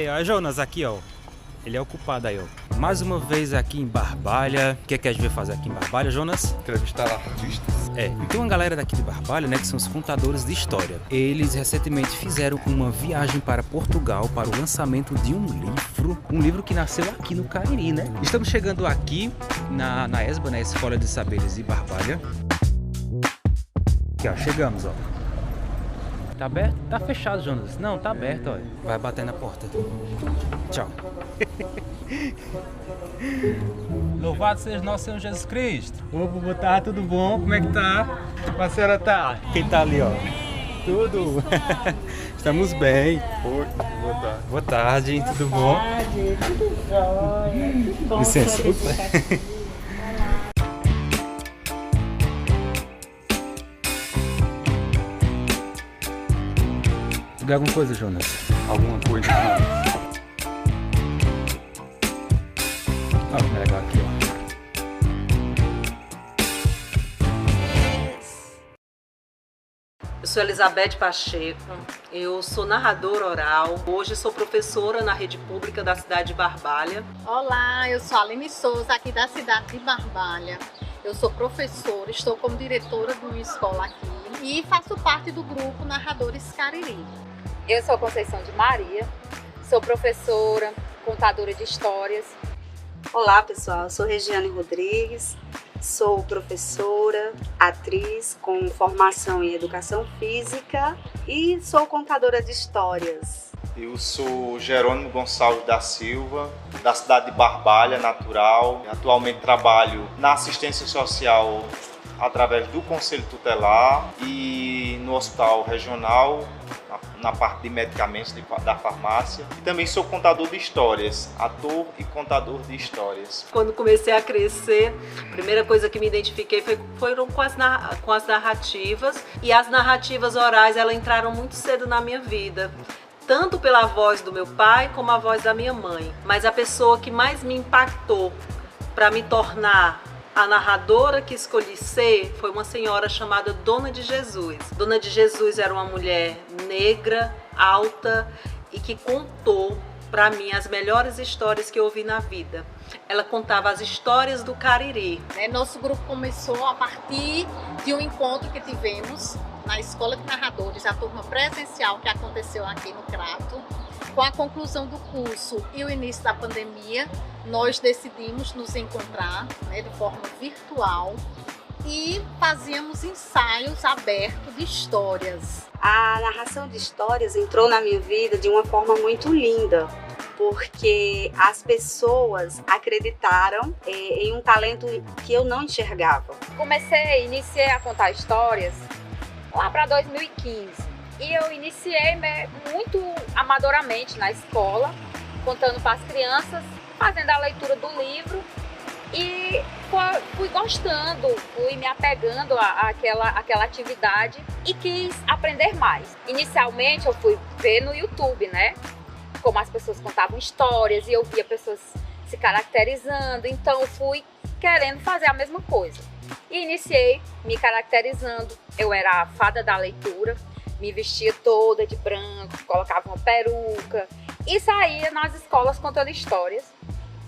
Aí, ó, Jonas aqui, ó. Ele é o culpado aí, ó. Mais uma vez aqui em Barbalha. O que é que a gente vai fazer aqui em Barbalha, Jonas? Entrevistar artistas. É, e tem uma galera daqui de Barbalha, né, que são os contadores de história. Eles recentemente fizeram uma viagem para Portugal para o lançamento de um livro que nasceu aqui no Cariri, né? Estamos chegando aqui na ESBA, né, Escola de Saberes de Barbalha. Aqui, ó, chegamos, ó. Tá aberto? Tá fechado, Jonas. Não, tá aberto, ó. Vai bater na porta. Tchau. Louvado seja nosso Senhor Jesus Cristo. Ô, boa tarde, tudo bom? Como é que tá? Como a senhora tá? Quem tá ali, ó? Tudo? Estamos bem. Oi, boa tarde. Boa tarde, tudo bom? Boa tarde, tudo jóia. Que bom Licença. poder estar aqui. Quer alguma coisa, Jonas? Alguma coisa? Olha como é legal aqui, ó. Eu sou Elizabeth Pacheco, eu sou narradora oral, hoje sou professora na rede pública da cidade de Barbalha. Olá, eu sou Aline Souza, aqui da cidade de Barbalha. Eu sou professora, estou como diretora de uma escola aqui e faço parte do grupo Narradores Cariri. Eu sou Conceição de Maria, sou professora, contadora de histórias. Olá pessoal, eu sou Regiane Rodrigues, sou professora, atriz com formação em educação física e sou contadora de histórias. Eu sou Jerônimo Gonçalves da Silva, da cidade de Barbalha, natural. Atualmente trabalho na assistência social através do Conselho Tutelar e no Hospital Regional, na parte de medicamentos da farmácia. E também sou contador de histórias, ator e contador de histórias. Quando comecei a crescer, a primeira coisa que me identifiquei foram com as narrativas. E as narrativas orais, elas entraram muito cedo na minha vida. Tanto pela voz do meu pai, como a voz da minha mãe. Mas a pessoa que mais me impactou para me tornar a narradora que escolhi ser foi uma senhora chamada Dona de Jesus. Dona de Jesus era uma mulher negra, alta e que contou para mim as melhores histórias que eu ouvi na vida. Ela contava as histórias do Cariri. Nosso grupo começou a partir de um encontro que tivemos na Escola de Narradores, a turma presencial que aconteceu aqui no Crato. Com a conclusão do curso e o início da pandemia, nós decidimos nos encontrar, de forma virtual e fazíamos ensaios abertos de histórias. A narração de histórias entrou na minha vida de uma forma muito linda, porque as pessoas acreditaram em um talento que eu não enxergava. Iniciei a contar histórias lá para 2015. E eu iniciei muito amadoramente na escola, contando para as crianças, fazendo a leitura do livro e fui gostando, fui me apegando àquela atividade e quis aprender mais. Inicialmente eu fui ver no YouTube, como as pessoas contavam histórias e eu via pessoas se caracterizando, então eu fui querendo fazer a mesma coisa. E iniciei me caracterizando, eu era a fada da leitura, me vestia toda de branco, colocava uma peruca e saía nas escolas contando histórias.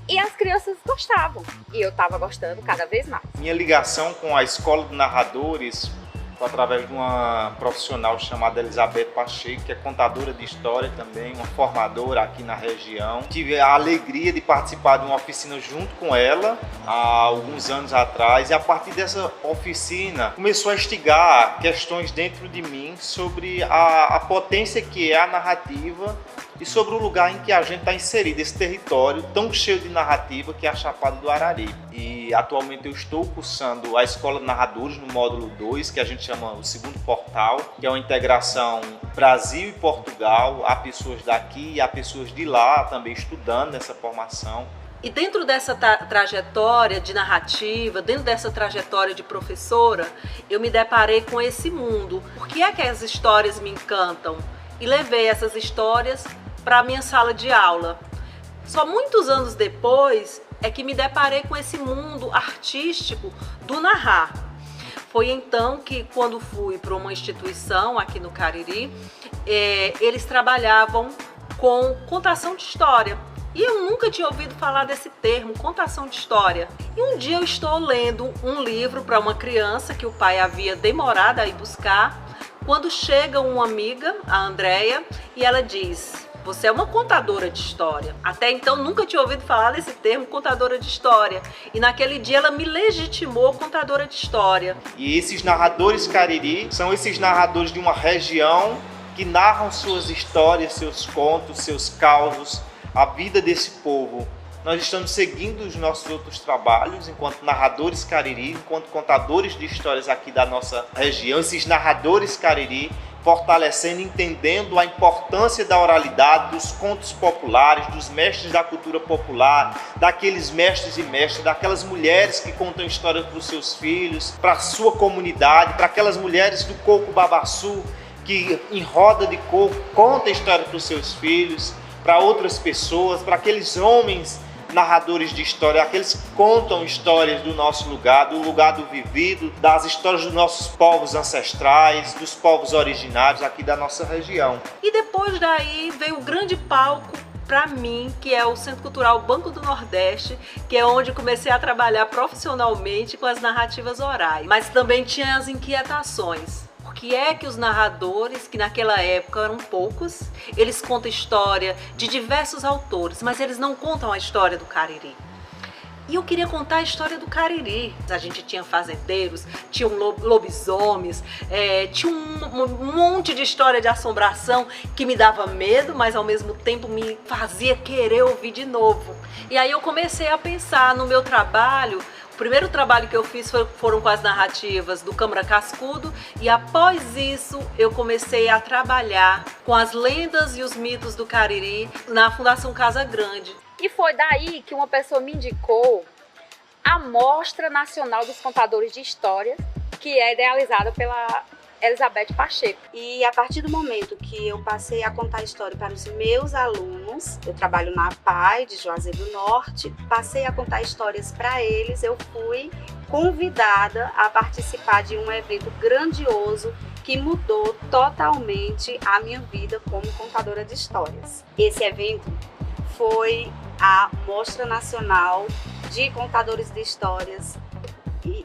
E as crianças gostavam, e eu estava gostando cada vez mais. Minha ligação com a Escola de Narradores foi através de uma profissional chamada Elizabeth Pacheco, que é contadora de história também, uma formadora aqui na região. Tive a alegria de participar de uma oficina junto com ela há alguns anos atrás, e a partir dessa oficina começou a instigar questões dentro de mim sobre a potência que é a narrativa e sobre o lugar em que a gente está inserido, esse território tão cheio de narrativa que é a Chapada do Araripe. E atualmente eu estou cursando a Escola de Narradores no módulo 2, que a gente chama o segundo portal, que é uma integração Brasil e Portugal. Há pessoas daqui e há pessoas de lá também estudando essa formação. E dentro dessa trajetória de narrativa, dentro dessa trajetória de professora, eu me deparei com esse mundo. Por que é que as histórias me encantam? E levei essas histórias para a minha sala de aula. Só muitos anos depois é que me deparei com esse mundo artístico do narrar. Foi então que, quando fui para uma instituição aqui no Cariri, eles trabalhavam com contação de história. E eu nunca tinha ouvido falar desse termo, contação de história. E um dia eu estou lendo um livro para uma criança que o pai havia demorado a ir buscar, quando chega uma amiga, a Andréia, e ela diz: você é uma contadora de história. Até então nunca tinha ouvido falar desse termo, contadora de história. E naquele dia ela me legitimou contadora de história. E esses narradores Cariri são esses narradores de uma região que narram suas histórias, seus contos, seus causos, a vida desse povo. Nós estamos seguindo os nossos outros trabalhos enquanto narradores Cariri, enquanto contadores de histórias aqui da nossa região, esses narradores Cariri, fortalecendo, entendendo a importância da oralidade, dos contos populares, dos mestres da cultura popular, daqueles mestres e mestras, daquelas mulheres que contam histórias para os seus filhos, para a sua comunidade, para aquelas mulheres do coco babaçu que em roda de coco contam história para os seus filhos, para outras pessoas, para aqueles homens narradores de história, aqueles que contam histórias do nosso lugar, do lugar do vivido, das histórias dos nossos povos ancestrais, dos povos originários aqui da nossa região. E depois daí veio o grande palco para mim, que é o Centro Cultural Banco do Nordeste, que é onde comecei a trabalhar profissionalmente com as narrativas orais. Mas também tinha as inquietações. Por que é que os narradores, que naquela época eram poucos, eles contam história de diversos autores, mas eles não contam a história do Cariri? E eu queria contar a história do Cariri. A gente tinha fazendeiros, tinham lobisomens, tinha um monte de história de assombração que me dava medo, mas ao mesmo tempo me fazia querer ouvir de novo. E aí eu comecei a pensar no meu trabalho. O primeiro trabalho que eu fiz foram com as narrativas do Câmara Cascudo, e após isso eu comecei a trabalhar com as lendas e os mitos do Cariri na Fundação Casa Grande. E foi daí que uma pessoa me indicou a Mostra Nacional dos Contadores de História, que é idealizada pela Elizabeth Pacheco. E a partir do momento que eu passei a contar história para os meus alunos, eu trabalho na APAI de Juazeiro do Norte, passei a contar histórias para eles, eu fui convidada a participar de um evento grandioso que mudou totalmente a minha vida como contadora de histórias. Esse evento foi a Mostra Nacional de Contadores de Histórias,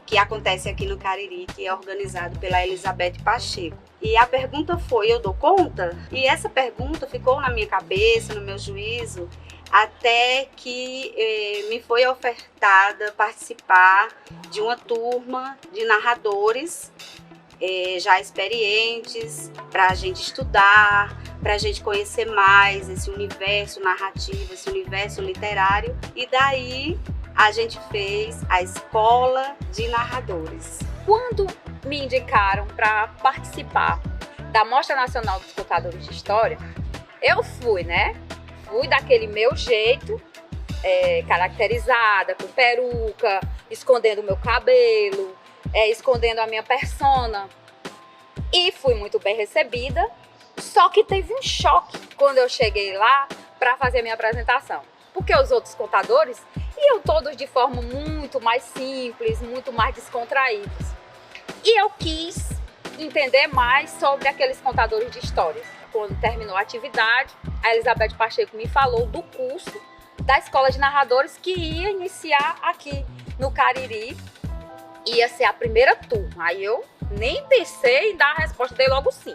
que acontece aqui no Cariri, que é organizado pela Elizabeth Pacheco. E a pergunta foi: eu dou conta? E essa pergunta ficou na minha cabeça, no meu juízo, até que me foi ofertada participar de uma turma de narradores já experientes, para a gente estudar, para a gente conhecer mais esse universo narrativo, esse universo literário. E daí a gente fez a Escola de Narradores. Quando me indicaram para participar da Mostra Nacional dos Contadores de História, eu fui, né? Fui daquele meu jeito, caracterizada, com peruca, escondendo o meu cabelo, escondendo a minha persona. E fui muito bem recebida, só que teve um choque quando eu cheguei lá para fazer a minha apresentação. Porque os outros contadores iam todos de forma muito mais simples, muito mais descontraídos. E eu quis entender mais sobre aqueles contadores de histórias. Quando terminou a atividade, a Elizabeth Pacheco me falou do curso da Escola de Narradores que ia iniciar aqui no Cariri. Ia ser a primeira turma. Aí eu nem pensei em dar a resposta, dei logo sim.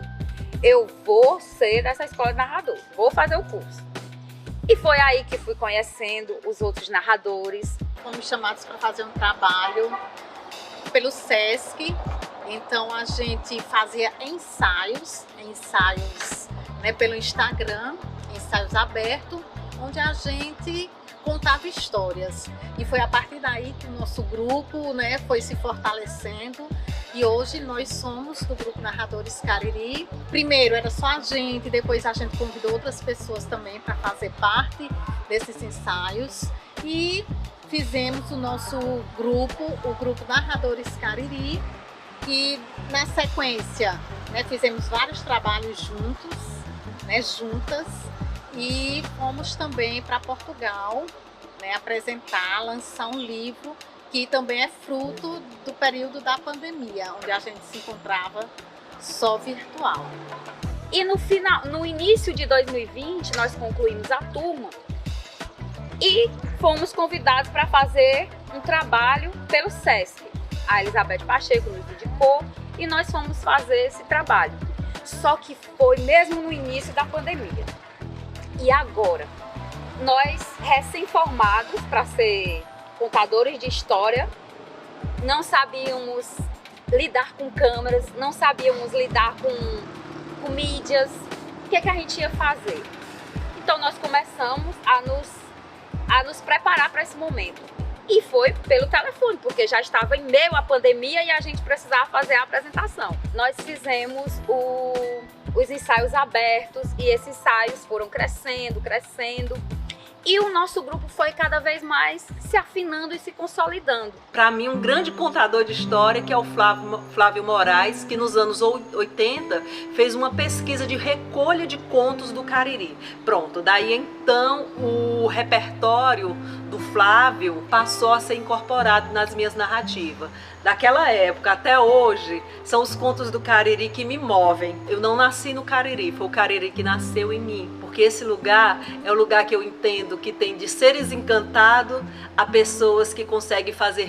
Eu vou ser dessa Escola de Narradores, vou fazer o curso. E foi aí que fui conhecendo os outros narradores. Fomos chamados para fazer um trabalho pelo SESC, então a gente fazia ensaios, né, pelo Instagram, ensaios abertos, onde a gente contava histórias. E foi a partir daí que o nosso grupo, né, foi se fortalecendo. E hoje nós somos do Grupo Narradores Cariri. Primeiro era só a gente, depois a gente convidou outras pessoas também para fazer parte desses ensaios. E fizemos o nosso grupo, o Grupo Narradores Cariri. E na sequência, né, fizemos vários trabalhos juntos, né, juntas. E fomos também para Portugal, né, apresentar, lançar um livro que também é fruto do período da pandemia, onde a gente se encontrava só virtual. E no início de 2020, nós concluímos a turma e fomos convidados para fazer um trabalho pelo SESC. A Elizabeth Pacheco nos indicou e nós fomos fazer esse trabalho. Só que foi mesmo no início da pandemia. E agora, nós recém-formados para ser contadores de história, não sabíamos lidar com câmeras, não sabíamos lidar com mídias. O que a gente ia fazer? Então nós começamos a nos preparar para esse momento. E foi pelo telefone, porque já estava em meio à pandemia e a gente precisava fazer a apresentação. Nós fizemos os ensaios abertos e esses ensaios foram crescendo. E o nosso grupo foi cada vez mais se afinando e se consolidando. Para mim, um grande contador de história, que é o Flávio Moraes, que nos anos 80 fez uma pesquisa de recolha de contos do Cariri. Pronto, daí então o repertório do Flávio passou a ser incorporado nas minhas narrativas. Daquela época até hoje, são os contos do Cariri que me movem. Eu não nasci no Cariri, foi o Cariri que nasceu em mim. Porque esse lugar é o lugar que eu entendo que tem de seres encantados a pessoas que conseguem fazer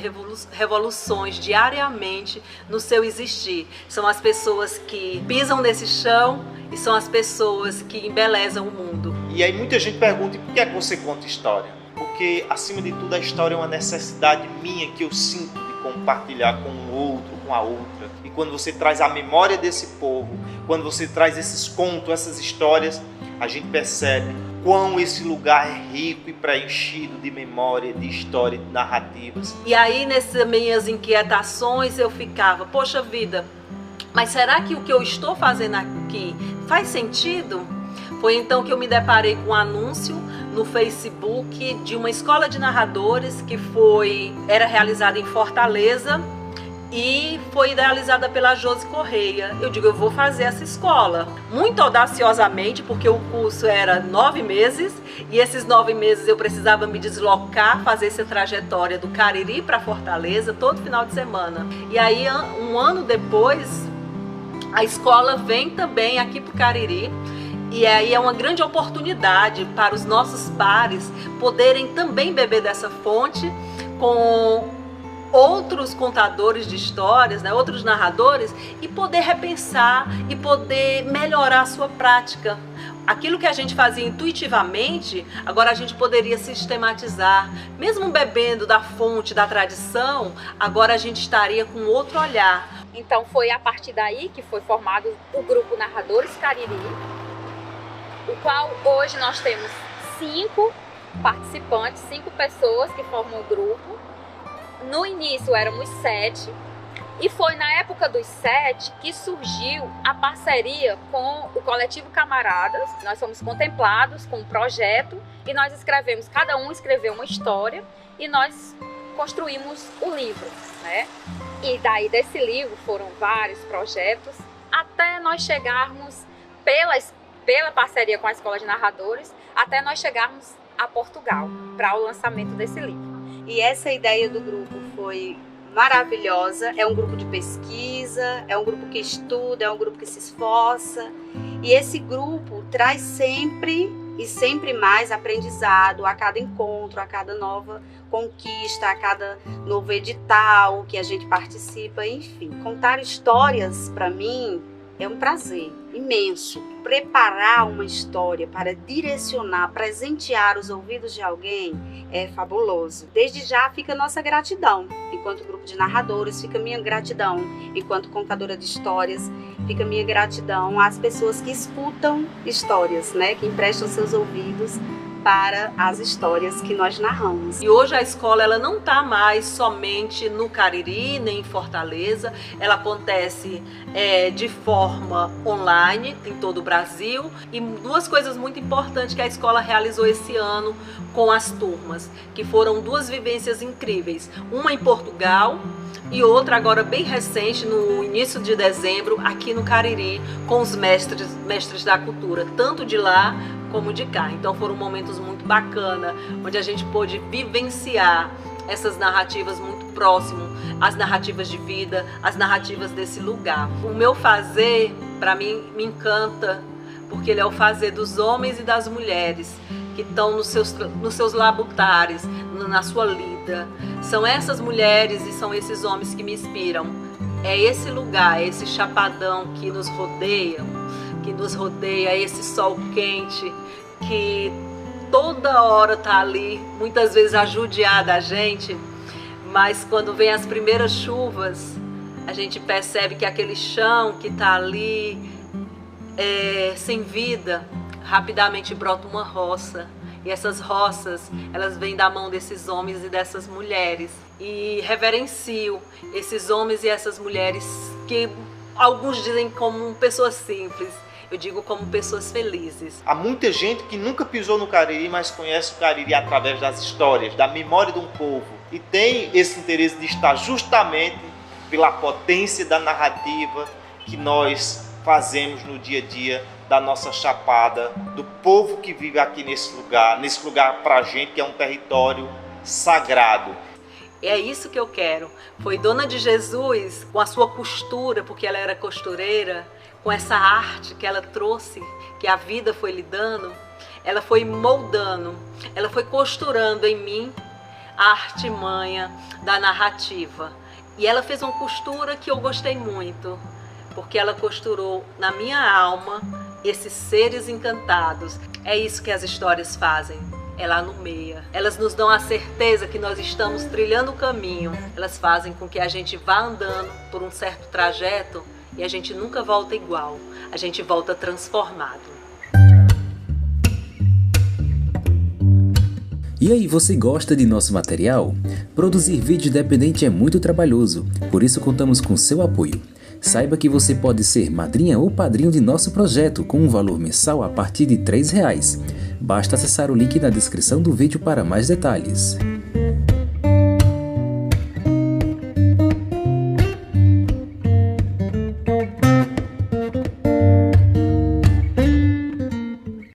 revoluções diariamente no seu existir. São as pessoas que pisam nesse chão e são as pessoas que embelezam o mundo. E aí muita gente pergunta, e por que é que você conta história? Porque, acima de tudo, a história é uma necessidade minha que eu sinto de compartilhar com o outro, com a outra. E quando você traz a memória desse povo, quando você traz esses contos, essas histórias, a gente percebe quão esse lugar é rico e preenchido de memória, de história, de narrativas. E aí, nessas minhas inquietações, eu ficava, poxa vida, mas será que o que eu estou fazendo aqui faz sentido? Foi então que eu me deparei com um anúncio no Facebook de uma escola de narradores que era realizada em Fortaleza e foi idealizada pela Josi Correia. Eu digo, eu vou fazer essa escola. Muito audaciosamente, porque o curso era 9 meses e esses 9 meses eu precisava me deslocar, fazer essa trajetória do Cariri para Fortaleza todo final de semana. E aí, um ano depois, a escola vem também aqui para o Cariri. E aí é uma grande oportunidade para os nossos pares poderem também beber dessa fonte com outros contadores de histórias, né, outros narradores, e poder repensar e poder melhorar a sua prática. Aquilo que a gente fazia intuitivamente, agora a gente poderia sistematizar. Mesmo bebendo da fonte, da tradição, agora a gente estaria com outro olhar. Então foi a partir daí que foi formado o grupo Narradores Cariri, o qual hoje nós temos 5 participantes, 5 pessoas que formam o grupo. No início éramos 7 e foi na época dos 7 que surgiu a parceria com o Coletivo Camaradas. Nós fomos contemplados com um projeto e nós escrevemos, cada um escreveu uma história e nós construímos o livro, né? E daí desse livro foram vários projetos até nós chegarmos pela parceria com a Escola de Narradores, até nós chegarmos a Portugal para o lançamento desse livro. E essa ideia do grupo foi maravilhosa, é um grupo de pesquisa, é um grupo que estuda, é um grupo que se esforça, e esse grupo traz sempre e sempre mais aprendizado a cada encontro, a cada nova conquista, a cada novo edital que a gente participa, enfim. Contar histórias, para mim, é um prazer imenso. Preparar uma história para direcionar, presentear os ouvidos de alguém é fabuloso. Desde já fica a nossa gratidão. Enquanto grupo de narradores, fica a minha gratidão. Enquanto contadora de histórias, fica a minha gratidão às pessoas que escutam histórias, né? Que emprestam seus ouvidos para as histórias que nós narramos. E hoje a escola ela não está mais somente no Cariri, nem em Fortaleza, ela acontece de forma online em todo o Brasil. E 2 coisas muito importantes que a escola realizou esse ano com as turmas, que foram 2 vivências incríveis, uma em Portugal e outra agora bem recente, no início de dezembro, aqui no Cariri, com os mestres da cultura, tanto de lá como de cá. Então foram momentos muito bacanas, onde a gente pôde vivenciar essas narrativas muito próximo, as narrativas de vida, as narrativas desse lugar. O meu fazer para mim me encanta, porque ele é o fazer dos homens e das mulheres que estão nos seus labutares, na sua lida. São essas mulheres e são esses homens que me inspiram. É esse lugar, esse chapadão que nos rodeia, esse sol quente que toda hora tá ali, muitas vezes a judiar da gente, mas quando vem as primeiras chuvas, a gente percebe que aquele chão que tá ali sem vida, rapidamente brota uma roça. E essas roças, elas vêm da mão desses homens e dessas mulheres. E reverencio esses homens e essas mulheres que alguns dizem como pessoas simples. Eu digo como pessoas felizes. Há muita gente que nunca pisou no Cariri, mas conhece o Cariri através das histórias, da memória de um povo. E tem esse interesse de estar justamente pela potência da narrativa que nós fazemos no dia a dia da nossa Chapada, do povo que vive aqui nesse lugar pra gente que é um território sagrado. É isso que eu quero. Foi Dona de Jesus, com a sua costura, porque ela era costureira, com essa arte que ela trouxe, que a vida foi lhe dando, ela foi moldando, ela foi costurando em mim a artimanha da narrativa. E ela fez uma costura que eu gostei muito, porque ela costurou na minha alma esses seres encantados. É isso que as histórias fazem. Ela nomeia. Elas nos dão a certeza que nós estamos trilhando o caminho. Elas fazem com que a gente vá andando por um certo trajeto e a gente nunca volta igual. A gente volta transformado. E aí, você gosta de nosso material? Produzir vídeo independente é muito trabalhoso, por isso contamos com seu apoio. Saiba que você pode ser madrinha ou padrinho de nosso projeto com um valor mensal a partir de R$ 3. Basta acessar o link na descrição do vídeo para mais detalhes.